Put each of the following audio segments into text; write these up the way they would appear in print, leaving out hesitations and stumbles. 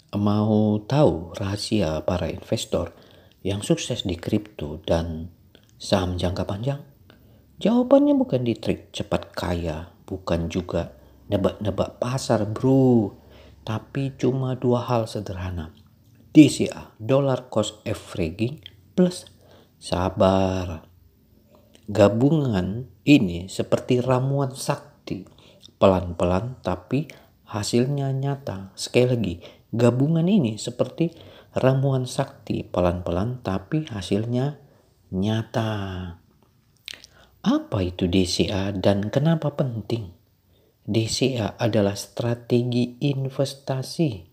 Mau tahu rahasia para investor yang sukses di kripto dan saham jangka panjang? Jawabannya bukan di trik cepat kaya, bukan juga nebak-nebak pasar bro, tapi cuma dua hal sederhana. DCA, Dollar Cost Averaging, plus sabar. Gabungan ini seperti ramuan sakti, pelan-pelan tapi hasilnya nyata. Sekali lagi, gabungan ini seperti ramuan sakti, pelan-pelan tapi hasilnya nyata. Apa itu DCA dan kenapa penting? DCA adalah strategi investasi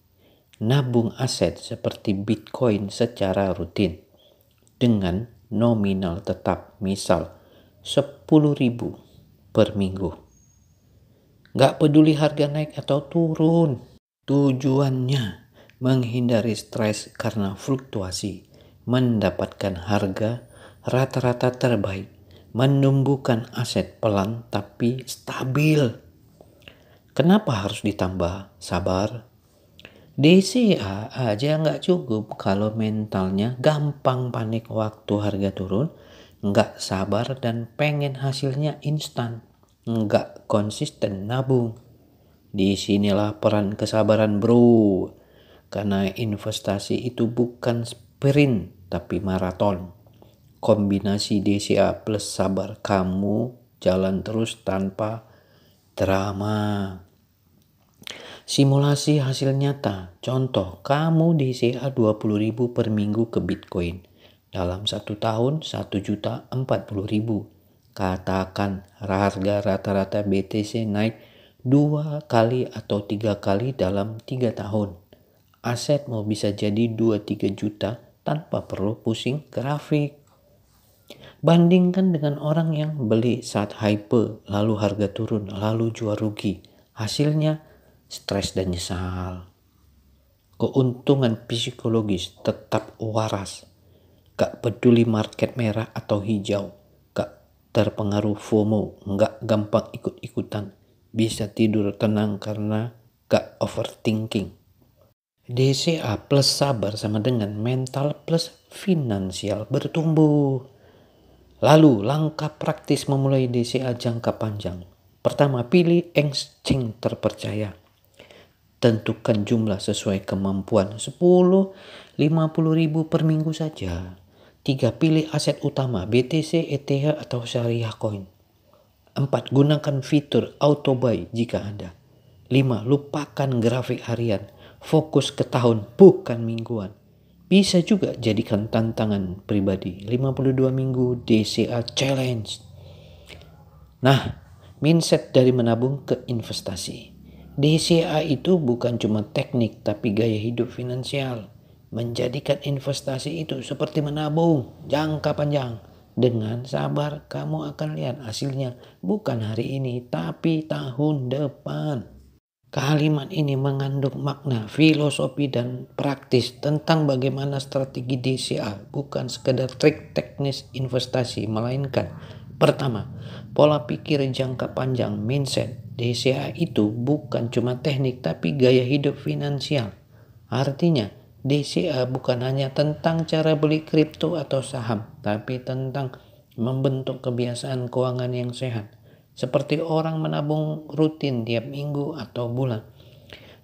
nabung aset seperti Bitcoin secara rutin dengan nominal tetap, misal 10.000 per minggu. Gak peduli harga naik atau turun. Tujuannya menghindari stres karena fluktuasi, mendapatkan harga rata-rata terbaik, menumbuhkan aset pelan tapi stabil. Kenapa harus ditambah sabar? DCA aja nggak cukup kalau mentalnya gampang panik waktu harga turun, nggak sabar dan pengen hasilnya instan, nggak konsisten nabung. Disinilah peran kesabaran bro, karena investasi itu bukan sprint tapi maraton. Kombinasi DCA plus sabar, kamu jalan terus tanpa drama. Simulasi hasil nyata. Contoh, kamu DCA 20.000 per minggu ke Bitcoin. Dalam 1 tahun 1.040.000. Katakan harga rata-rata BTC naik 2 kali atau 3 kali dalam 3 tahun. Asetmu bisa jadi 2-3 juta tanpa perlu pusing grafik. Bandingkan dengan orang yang beli saat hype, lalu harga turun, lalu jual rugi. Hasilnya stres dan nyesal. Keuntungan psikologis tetap waras. Gak peduli market merah atau hijau. Gak terpengaruh FOMO. Gak gampang ikut-ikutan. Bisa tidur tenang karena gak overthinking. DCA plus sabar sama dengan mental plus finansial bertumbuh. Lalu langkah praktis memulai DCA jangka panjang. Pertama, pilih exchange terpercaya. Tentukan jumlah sesuai kemampuan 10-50 ribu per minggu saja. 3. Pilih aset utama BTC, ETH atau syariah coin. 4. Gunakan fitur auto buy jika ada. 5. Lupakan grafik harian. Fokus ke tahun bukan mingguan. Bisa juga jadikan tantangan pribadi 52 minggu DCA challenge. Nah, mindset dari menabung ke investasi. DCA itu bukan cuma teknik tapi gaya hidup finansial. Menjadikan investasi itu seperti menabung jangka panjang. Dengan sabar kamu akan lihat hasilnya bukan hari ini tapi tahun depan. Kalimat ini mengandung makna, filosofi dan praktis tentang bagaimana strategi DCA bukan sekedar trik teknis investasi melainkan pertama, pola pikir jangka panjang mindset. DCA itu bukan cuma teknik tapi gaya hidup finansial. Artinya, DCA bukan hanya tentang cara beli kripto atau saham, tapi tentang membentuk kebiasaan keuangan yang sehat. Seperti orang menabung rutin tiap minggu atau bulan.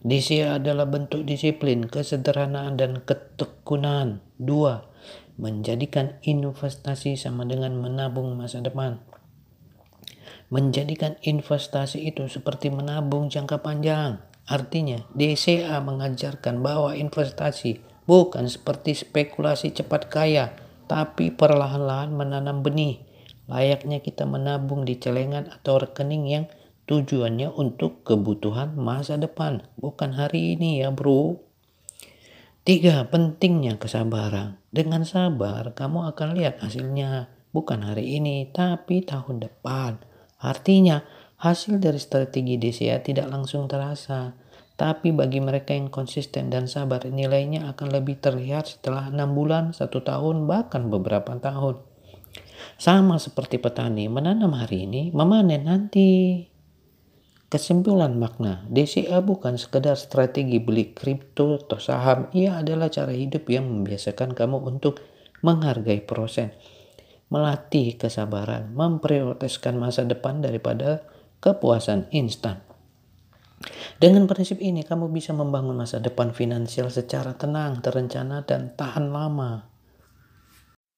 DCA adalah bentuk disiplin, kesederhanaan, dan ketekunan. 2. Menjadikan investasi sama dengan menabung masa depan. Menjadikan investasi itu seperti menabung jangka panjang. Artinya, DCA mengajarkan bahwa investasi bukan seperti spekulasi cepat kaya, tapi perlahan-lahan menanam benih. Layaknya kita menabung di celengan atau rekening yang tujuannya untuk kebutuhan masa depan, bukan hari ini ya bro. 3. Pentingnya kesabaran. Dengan sabar, kamu akan lihat hasilnya bukan hari ini, tapi tahun depan. Artinya, hasil dari strategi DCA tidak langsung terasa. Tapi bagi mereka yang konsisten dan sabar, nilainya akan lebih terlihat setelah 6 bulan, 1 tahun, bahkan beberapa tahun. Sama seperti petani, menanam hari ini, memanen nanti. Kesimpulan makna, DCA bukan sekedar strategi beli kripto atau saham. Ia adalah cara hidup yang membiasakan kamu untuk menghargai proses, melatih kesabaran, memprioritaskan masa depan daripada kepuasan instan. Dengan prinsip ini, kamu bisa membangun masa depan finansial secara tenang, terencana, dan tahan lama.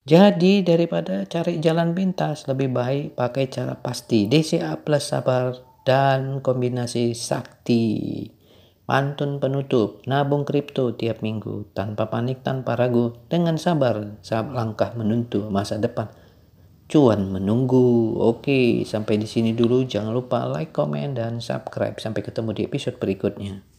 Jadi daripada cari jalan pintas, lebih baik pakai cara pasti. DCA plus sabar dan kombinasi sakti. Pantun penutup, nabung kripto tiap minggu tanpa panik, tanpa ragu, dengan sabar saat langkah menuju masa depan. Cuan menunggu. Oke, sampai di sini dulu. Jangan lupa like, komen, dan subscribe. Sampai ketemu di episode berikutnya.